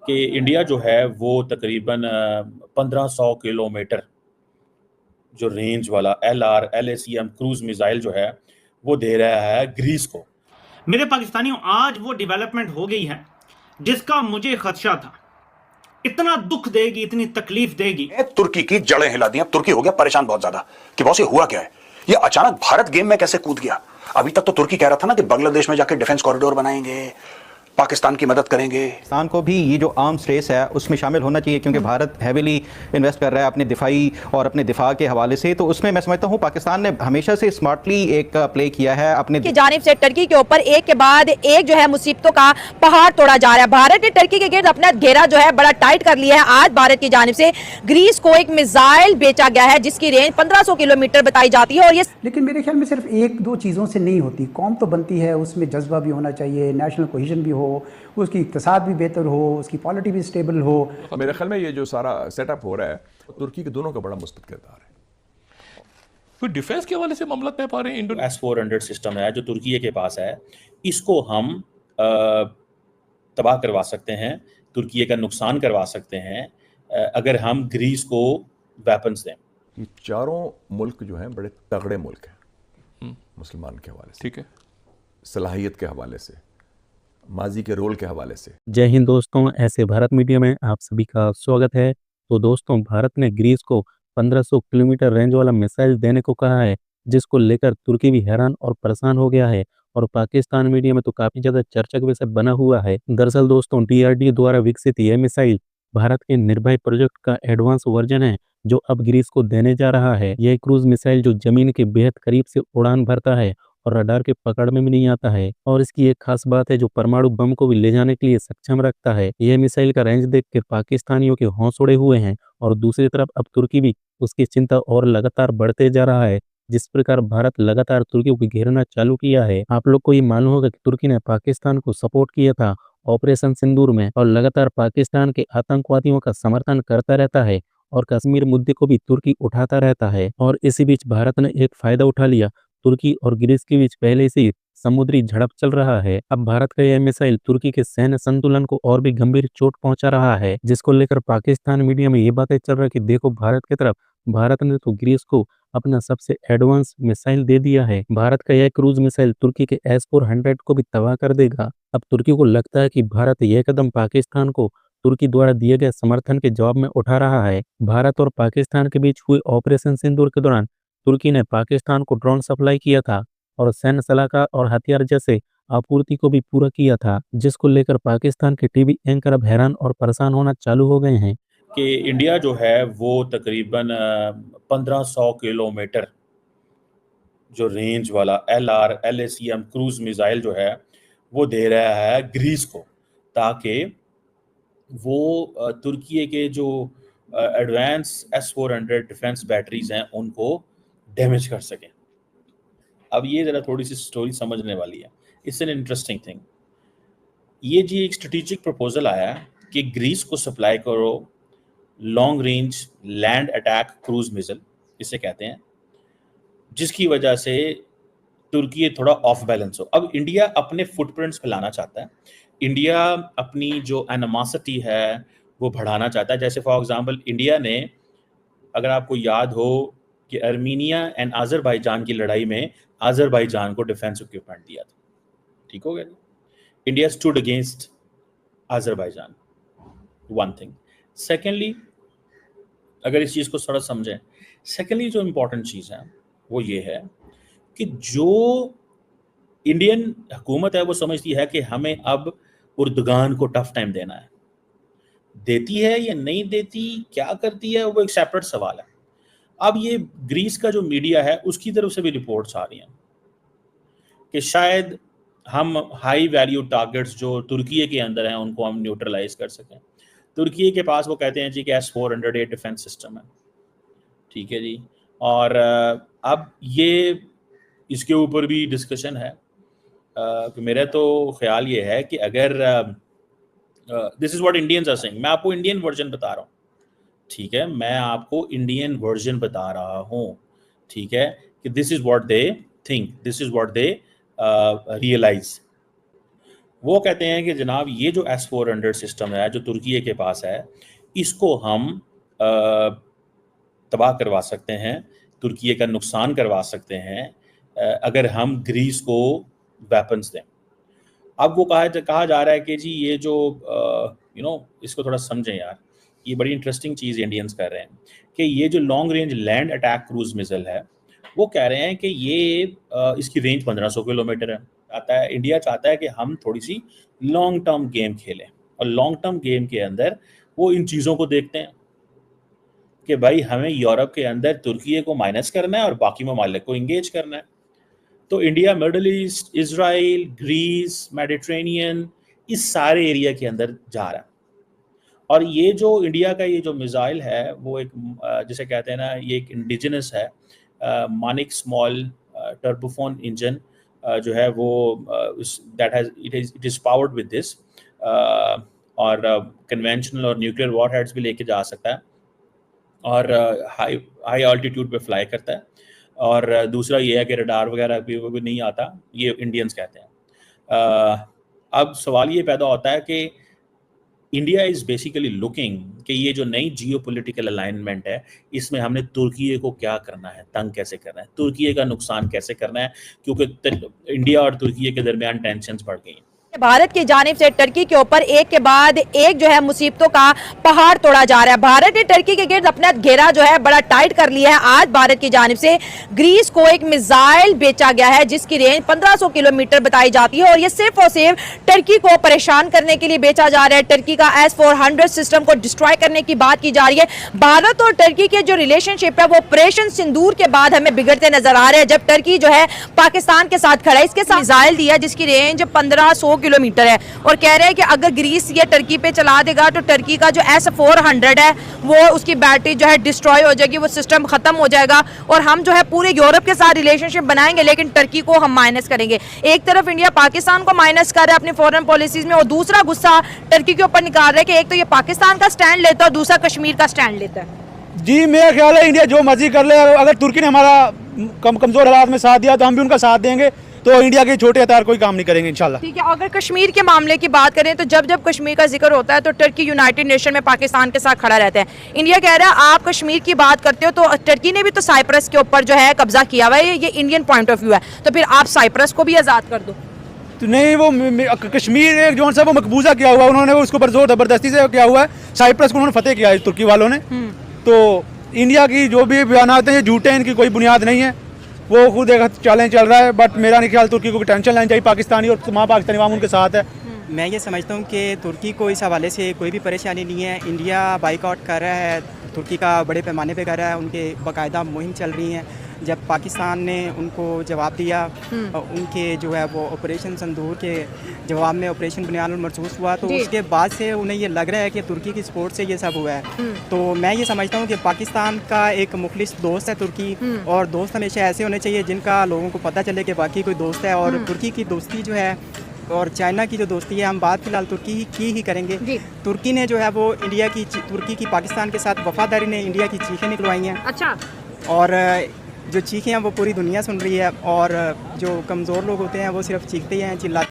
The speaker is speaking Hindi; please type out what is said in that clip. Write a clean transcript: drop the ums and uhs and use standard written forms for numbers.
कि इंडिया जो है वो तकरीबन 1500 किलोमीटर जो रेंज वाला LRACM क्रूज मिसाइल जो है वो दे रहा है ग्रीस को। मेरे पाकिस्तानियों, आज वो डेवलपमेंट हो गई है जिसका मुझे खदशा था। इतना दुख देगी, इतनी तकलीफ देगी। तुर्की की जड़ें हिला दी। अब तुर्की हो गया परेशान बहुत ज्यादा कि बॉस ये हुआ क्या है, ये अचानक भारत गेम में कैसे कूद गया। अभी तक तो तुर्की कह रहा था ना कि बांग्लादेश में जाके डिफेंस कॉरिडोर बनाएंगे, पाकिस्तान की मदद करेंगे। पाकिस्तान को भी ये जो आर्म्स रेस है उसमें शामिल होना चाहिए, क्योंकि भारत हैवीली इन्वेस्ट कर रहा है अपने दिफाई और अपने दिफा के हवाले से। तो उसमें मैं समझता हूँ पाकिस्तान ने हमेशा से स्मार्टली एक प्ले किया है अपने की जानिब से। टर्की के ऊपर एक के बाद एक जो है मुसीबतों का पहाड़ तोड़ा जा रहा है। भारत ने टर्की के गिर्द अपना घेरा जो है बड़ा टाइट कर लिया है। आज भारत की जानिब से ग्रीस को एक मिसाइल बेचा गया है जिसकी रेंज 1500 किलोमीटर बताई जाती है। और ये लेकिन मेरे ख्याल में सिर्फ एक दो चीज़ों से नहीं होती। कौम तो बनती है, उसमें जज्बा भी होना चाहिए, नेशनल कोहेजन भी हो, उसकी इक़्तिसाद भी बेहतर हो, उसकी पॉलिटी भी स्टेबल हो। मेरे ख्याल में ये जो सारा सेटअप हो रहा है तुर्की के दोनों का बड़ा मुस्बत किरदार है। फिर डिफेंस के हवाले से मामला तय पा रहे हैं। इंडो S-400 सिस्टम है जो तुर्की के पास है, इसको हम तबाह करवा सकते हैं, तुर्की का नुकसान करवा सकते हैं अगर हम ग्रीस को वेपन्स दें। ये चारों मुल्क जो हैं बड़े तगड़े मुल्क हैं मुसलमान के हवाले से, ठीक है, सलाहियत के हवाले से, माजी के रोल के हवाले से। जय हिंद दोस्तों, ऐसे भारत मीडिया में आप सभी का स्वागत है। तो दोस्तों, भारत ने ग्रीस को 1500 किलोमीटर रेंज वाला मिसाइल देने को कहा है, जिसको लेकर तुर्की भी हैरान और परेशान हो गया है और पाकिस्तान मीडिया में तो काफी ज्यादा चर्चा का विषय बना हुआ है। दरअसल दोस्तों, DRDO द्वारा विकसित यह मिसाइल भारत के निर्भय प्रोजेक्ट का एडवांस वर्जन है जो अब ग्रीस को देने जा रहा है। यह क्रूज मिसाइल जो जमीन के बेहद करीब से उड़ान भरता है और रडार के पकड़ में भी नहीं आता है, और इसकी एक खास बात है जो परमाणु बम को भी ले जाने के लिए सक्षम रखता है। यह मिसाइल का रेंज देखकर पाकिस्तानियों के होंश उड़े हुए हैं और दूसरी तरफ अब तुर्की भी उसकी चिंता और लगातार बढ़ते जा रहा है। जिस प्रकार भारत लगातार तुर्की को घेरना चालू किया है, आप लोग को ये मालूम होगा कि तुर्की ने पाकिस्तान को सपोर्ट किया था ऑपरेशन सिंदूर में और लगातार पाकिस्तान के आतंकवादियों का समर्थन करता रहता है और कश्मीर मुद्दे को भी तुर्की उठाता रहता है। और इसी बीच भारत ने एक फायदा उठा लिया। तुर्की और ग्रीस के बीच पहले से समुद्री झड़प चल रहा है। अब भारत का यह मिसाइल तुर्की के सैन्य संतुलन को और भी गंभीर चोट पहुंचा रहा है, जिसको लेकर पाकिस्तान मीडिया में ये बातें चल रही है कि देखो भारत की तरफ, भारत ने तो ग्रीस को अपना सबसे एडवांस मिसाइल दे दिया है। भारत का यह क्रूज मिसाइल तुर्की के S-400 को भी तबाह कर देगा। अब तुर्की को लगता है कि भारत यह कदम पाकिस्तान को तुर्की द्वारा दिए गए समर्थन के जवाब में उठा रहा है। भारत और पाकिस्तान के बीच हुए ऑपरेशन सिंदूर के दौरान तुर्की ने पाकिस्तान को ड्रोन सप्लाई किया था और सैन्य सलाहकार और हथियार जैसे आपूर्ति को भी पूरा किया था, जिसको लेकर पाकिस्तान के टीवी एंकर अब हैरान और परेशान होना चालू हो गए हैं कि इंडिया जो है वो तकरीबन 1500 किलोमीटर जो रेंज वाला LRACM क्रूज मिसाइल जो है वो दे रहा है ग्रीस को, ताकि वो तुर्की के जो एडवांस S-400 डिफेंस बैटरीज हैं उनको डैमेज कर सकें। अब ये ज़रा थोड़ी सी स्टोरी समझने वाली है। It's an interesting thing. ये जी एक स्ट्रेटेजिक प्रपोजल आया कि ग्रीस को सप्लाई करो long range land attack cruise missile, इसे कहते हैं, जिसकी वजह से तुर्की थोड़ा ऑफ बैलेंस हो। अब इंडिया अपने फुटप्रिंट्स फैलाना चाहता है, इंडिया अपनी जो एनिमोसिटी है वो बढ़ाना चाहता है। जैसे फॉर एग्जांपल इंडिया ने, अगर आपको याद हो कि अर्मीनिया एंड अज़रबैजान की लड़ाई में अज़रबैजान को डिफेंस इक्विपमेंट दिया था, ठीक हो गया। India stood against Azerbaijan, one thing. Secondly, अगर इस चीज़ को थोड़ा समझें, सेकेंडली जो इम्पोर्टेंट चीज़ है वो ये है कि जो इंडियन हुकूमत है वो समझती है कि हमें अब उर्दुगान को टफ टाइम देना है। देती है या नहीं देती, क्या करती है, वो एक सेपरेट सवाल है। अब ये ग्रीस का जो मीडिया है उसकी तरफ से भी रिपोर्ट्स आ रही हैं कि शायद हम हाई वैल्यू टारगेट्स जो तुर्की के अंदर हैं उनको हम न्यूट्रलाइज कर सकें। तुर्की के पास वो कहते हैं जी कि S-400 डिफेंस सिस्टम है, ठीक है जी। और अब ये इसके ऊपर भी डिस्कशन है कि मेरा तो ख्याल ये है कि अगर this is what Indians are saying, मैं आपको इंडियन वर्जन बता रहा हूँ, ठीक है, मैं आपको इंडियन वर्जन बता रहा हूँ, ठीक है, कि this is what they think, this is what they realise. वो कहते हैं कि जनाब ये जो S-400 सिस्टम है जो तुर्की के पास है, इसको हम तबाह करवा सकते हैं, तुर्की का नुकसान करवा सकते हैं अगर हम ग्रीस को वेपन्स दें। अब वो कहा जा रहा है कि जी ये जो इसको थोड़ा समझें यार, ये बड़ी इंटरेस्टिंग चीज़ इंडियंस कर रहे हैं कि ये जो long range land attack cruise missile है, वो कह रहे हैं कि ये इसकी रेंज 1500 किलोमीटर है। इंडिया चाहता है कि हम थोड़ी सी लॉन्ग टर्म गेम खेलें, और लॉन्ग टर्म गेम के अंदर वो इन चीज़ों को देखते हैं कि भाई हमें यूरोप के अंदर तुर्की को माइनस करना है और बाकी ममालिक को इंगेज करना है। तो India Middle East, Israel, Greece, Mediterranean, इस सारे एरिया के अंदर जा रहा है। और ये जो इंडिया का ये जो मिसाइल है वो एक जिसे कहते हैं ना, ये एक इंडिजिनस है, मानिक स्मॉल टर्बोफोन इंजन जो है वो it is powered with this, और कन्वेंशनल और न्यूक्लियर वॉरहेड्स भी लेके जा सकता है, और हाई ऑल्टीट्यूड पे फ्लाई करता है। और दूसरा ये है कि रडार वगैरह भी वो भी नहीं आता, ये इंडियंस कहते हैं। अब सवाल ये पैदा होता है कि इंडिया इज़ बेसिकली लुकिंग कि ये जो नई जियोपॉलिटिकल अलाइनमेंट है, इसमें हमने तुर्की को क्या करना है, तंग कैसे करना है, तुर्की का नुकसान कैसे करना है, क्योंकि इंडिया और तुर्की के दरमियान टेंशन्स बढ़ गई हैं। भारत की जानिब से टर्की के ऊपर एक के बाद एक जो है मुसीबतों का पहाड़ तोड़ा जा रहा है। भारत ने टर्की के गिर्द अपना घेरा जो है बड़ा टाइट कर लिया है। आज भारत की जानिब से ग्रीस को एक मिसाइल बेचा गया है जिसकी रेंज 1500 किलोमीटर बताई जाती है, और ये सिर्फ और सिर्फ टर्की को परेशान करने के लिए बेचा जा रहा है। टर्की का S-400 सिस्टम को डिस्ट्रॉय करने की बात की जा रही है। भारत और टर्की के जो रिलेशनशिप है वो ऑपरेशन सिंदूर के बाद हमें बिगड़ते नजर आ रहे हैं, जब टर्की जो है पाकिस्तान के साथ खड़ा है। इसके साथ मिसाइल दिया जिसकी रेंज 1500 किलोमीटर है, और कह रहे हैं कि अगर ग्रीस ये टर्की पे चला देगा तो टर्की का जो S-400 है वो उसकी बैटरी जो है डिस्ट्रॉय हो जाएगी, वो सिस्टम खत्म हो जाएगा, और हम जो है पूरे यूरोप के साथ रिलेशनशिप बनाएंगे लेकिन टर्की को हम माइनस करेंगे। एक तरफ इंडिया पाकिस्तान को माइनस कर रहा है अपनी फॉरेन पॉलिसीज में, और दूसरा गुस्सा टर्की के ऊपर निकाल रहा है कि एक तो ये पाकिस्तान का स्टैंड लेता है और दूसरा कश्मीर का स्टैंड लेता है। जी मेरा ख्याल है इंडिया जो मर्जी कर ले, अगर तुर्की ने हमारा कमजोर हालात में साथ दिया तो हम भी उनका साथ देंगे, तो इंडिया के छोटे हथियार कोई काम नहीं करेंगे इंशाल्लाह। ठीक है, अगर कश्मीर के मामले की बात करें तो जब जब कश्मीर का जिक्र होता है तो टर्की यूनाइटेड नेशन में पाकिस्तान के साथ खड़ा रहता है। इंडिया कह रहा है आप कश्मीर की बात करते हो तो टर्की ने भी तो साइप्रस के ऊपर जो है कब्जा किया हुआ है, ये इंडियन पॉइंट ऑफ व्यू है, तो फिर आप साइप्रस को भी आज़ाद कर दो। तो नहीं, वो कश्मीर एक जो सा वो मकबूजा किया हुआ है उन्होंने, वो उसके ऊपर जोर जबरदस्ती से किया हुआ है, साइप्रस को उन्होंने फतेह किया है तुर्की वालों ने। तो इंडिया की जो भी बयान हैं ये झूठे हैं, इनकी कोई बुनियाद नहीं है, वो खुद एक चैलेंज चल रहा है। बट मेरा नहीं ख्याल तुर्की को टेंशन लेनी चाहिए, पाकिस्तानी और तमाम पाकिस्तानी अवाम उनके साथ है। मैं ये समझता हूँ कि तुर्की को इस हवाले से कोई भी परेशानी नहीं है। इंडिया बाइकआउट कर रहा है, तुर्की का बड़े पैमाने पे कर रहा है, उनके बाकायदा मुहिम चल रही हैं। जब पाकिस्तान ने उनको जवाब दिया, उनके जो है वो ऑपरेशन संदूर के जवाब में ऑपरेशन बुनियाद महसूस हुआ, तो उसके बाद से उन्हें ये लग रहा है कि तुर्की की सपोर्ट से ये सब हुआ है। तो मैं ये समझता हूँ कि पाकिस्तान का एक मुखलिस दोस्त है तुर्की, और दोस्त हमेशा ऐसे होने चाहिए जिनका लोगों को पता चले कि वाकई कोई दोस्त है। और तुर्की की दोस्ती जो है और चाइना की जो दोस्ती है, हम बात फिलहाल तुर्की की ही करेंगे। तुर्की ने जो है वो इंडिया की तुर्की की पाकिस्तान के साथ वफादारी ने इंडिया की चीखें निकलवाई हैं। अच्छा, और जो चीखें हैं वो पूरी दुनिया सुन रही है, और जो कमज़ोर लोग होते हैं वो सिर्फ चीखते हैं, चिल्लाते